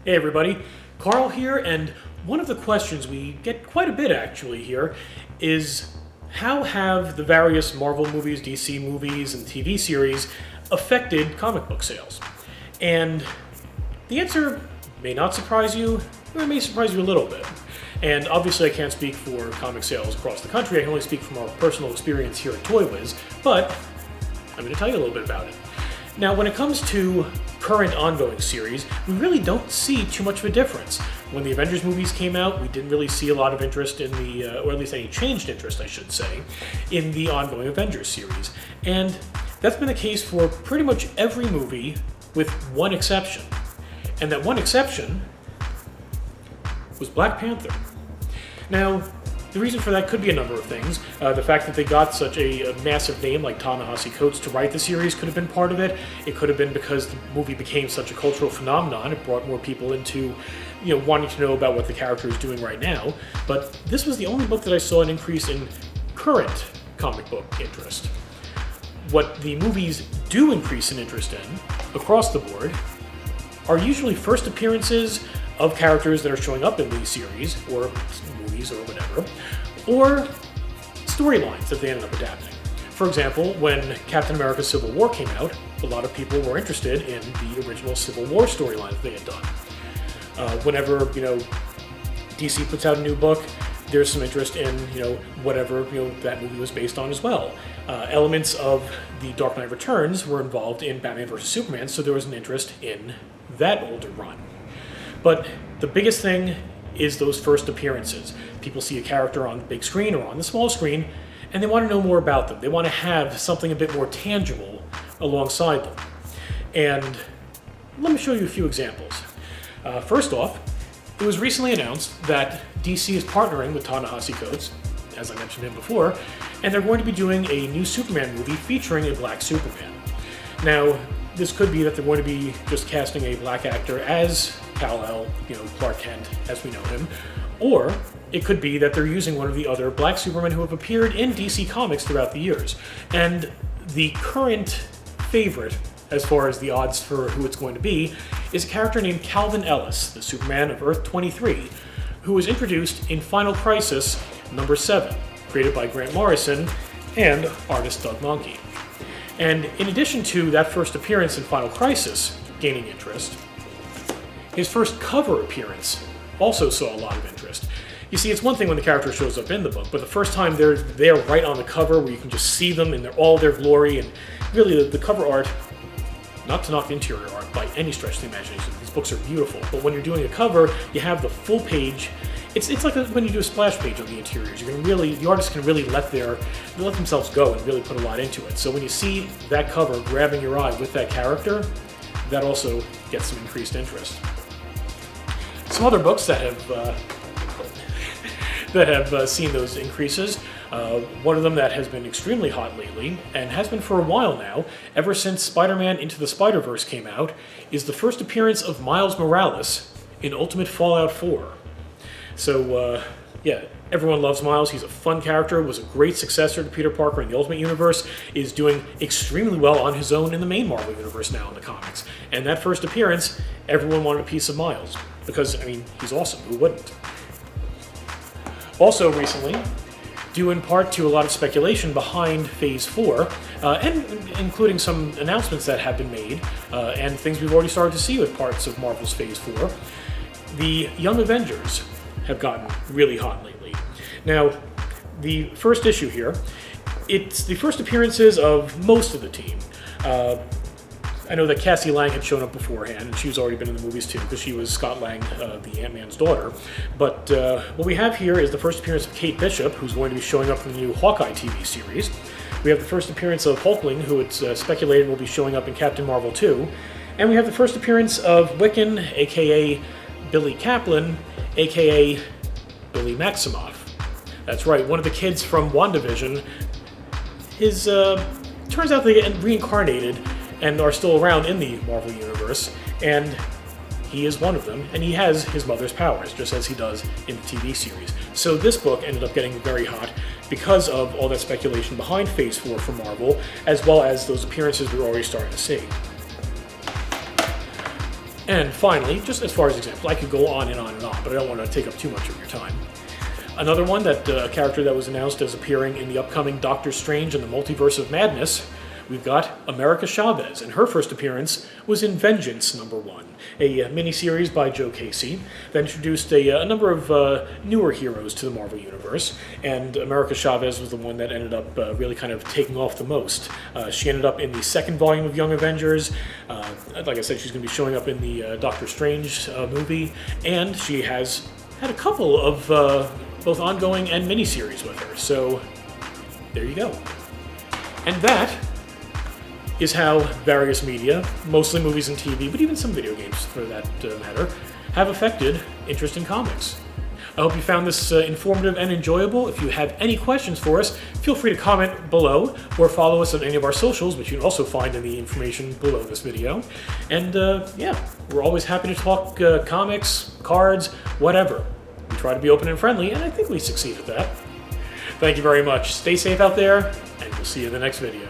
Hey everybody, Carl here, and one of the questions we get quite a bit actually here is how have the various Marvel movies, DC movies, and TV series affected comic book sales? And the answer may not surprise you, or it may surprise you a little bit. And obviously I can't speak for comic sales across the country, I can only speak from our personal experience here at ToyWiz, but I'm going to tell you a little bit about it. Now, when it comes to current ongoing series, we really don't see too much of a difference. When the Avengers movies came out, we didn't really see a lot of interest in the, or at least any changed interest, I should say, in the ongoing Avengers series. And that's been the case for pretty much every movie, with one exception. And that one exception was Black Panther. Now, the reason for that could be a number of things. The fact that they got such a massive name like Ta-Nehisi Coates to write the series could have been part of it. It could have been because the movie became such a cultural phenomenon. It brought more people into, wanting to know about what the character is doing right now. But this was the only book that I saw an increase in current comic book interest. What the movies do increase in interest in, across the board, are usually first appearances of characters that are showing up in these series, or movies, or whatever, or storylines that they ended up adapting. For example, when Captain America Civil War came out, a lot of people were interested in the original Civil War storyline that they had done. Whenever, DC puts out a new book, there's some interest in, whatever, that movie was based on as well. Elements of The Dark Knight Returns were involved in Batman vs. Superman, so there was an interest in that older run. But the biggest thing is those first appearances. People see a character on the big screen or on the small screen, and they want to know more about them. They want to have something a bit more tangible alongside them. And let me show you a few examples. First off, it was recently announced that DC is partnering with Ta-Nehisi Coates, as I mentioned him before, and they're going to be doing a new Superman movie featuring a black Superman. Now, this could be that they're going to be just casting a black actor as Kal-El, Clark Kent, as we know him, or it could be that they're using one of the other black Supermen who have appeared in DC Comics throughout the years. And the current favorite, as far as the odds for who it's going to be, is a character named Calvin Ellis, the Superman of Earth 23, who was introduced in Final Crisis number 7, created by Grant Morrison and artist Doug Mahnke. And in addition to that first appearance in Final Crisis gaining interest, his first cover appearance also saw a lot of interest. You see, it's one thing when the character shows up in the book, but the first time they're there right on the cover where you can just see them in all their glory, and really the cover art, not to knock the interior art by any stretch of the imagination, these books are beautiful, but when you're doing a cover, you have the full page. It's like when you do a splash page on the interiors. The artists can really let themselves go and really put a lot into it. So when you see that cover grabbing your eye with that character, that also gets some increased interest. Some other books that have seen those increases. One of them that has been extremely hot lately, and has been for a while now, ever since Spider-Man Into the Spider-Verse came out, is the first appearance of Miles Morales in Ultimate Fallout 4. So, everyone loves Miles. He's a fun character, was a great successor to Peter Parker in the Ultimate Universe, is doing extremely well on his own in the main Marvel Universe now in the comics. And that first appearance, everyone wanted a piece of Miles, because, he's awesome. Who wouldn't? Also recently, due in part to a lot of speculation behind Phase 4, and including some announcements that have been made, and things we've already started to see with parts of Marvel's Phase 4, the Young Avengers have gotten really hot lately. Now, the first issue here, it's the first appearances of most of the team. I know that Cassie Lang had shown up beforehand, and she's already been in the movies too, because she was Scott Lang, the Ant-Man's daughter. But what we have here is the first appearance of Kate Bishop, who's going to be showing up in the new Hawkeye TV series. We have the first appearance of Hulkling, who it's speculated will be showing up in Captain Marvel 2. And we have the first appearance of Wiccan, aka Billy Kaplan, aka Billy Maximoff. That's right, one of the kids from WandaVision turns out they get reincarnated and are still around in the Marvel Universe, and he is one of them, and he has his mother's powers, just as he does in the TV series. So this book ended up getting very hot because of all that speculation behind Phase 4 for Marvel, as well as those appearances we're already starting to see. And finally, just as far as examples, I could go on and on and on, but I don't want to take up too much of your time. Another one, that a character that was announced as appearing in the upcoming Doctor Strange and the Multiverse of Madness, we've got America Chavez, and her first appearance was in Vengeance #1, a miniseries by Joe Casey that introduced a number of newer heroes to the Marvel Universe, and America Chavez was the one that ended up really kind of taking off the most. She ended up in the second volume of Young Avengers. Like I said, she's going to be showing up in the Doctor Strange movie, and she has had a couple of both ongoing and miniseries with her, so there you go. And that is how various media, mostly movies and TV, but even some video games for that matter, have affected interest in comics. I hope you found this informative and enjoyable. If you have any questions for us, feel free to comment below or follow us on any of our socials, which you can also find in the information below this video. And yeah, we're always happy to talk comics, cards, whatever. We try to be open and friendly, and I think we succeed at that. Thank you very much. Stay safe out there, and we'll see you in the next video.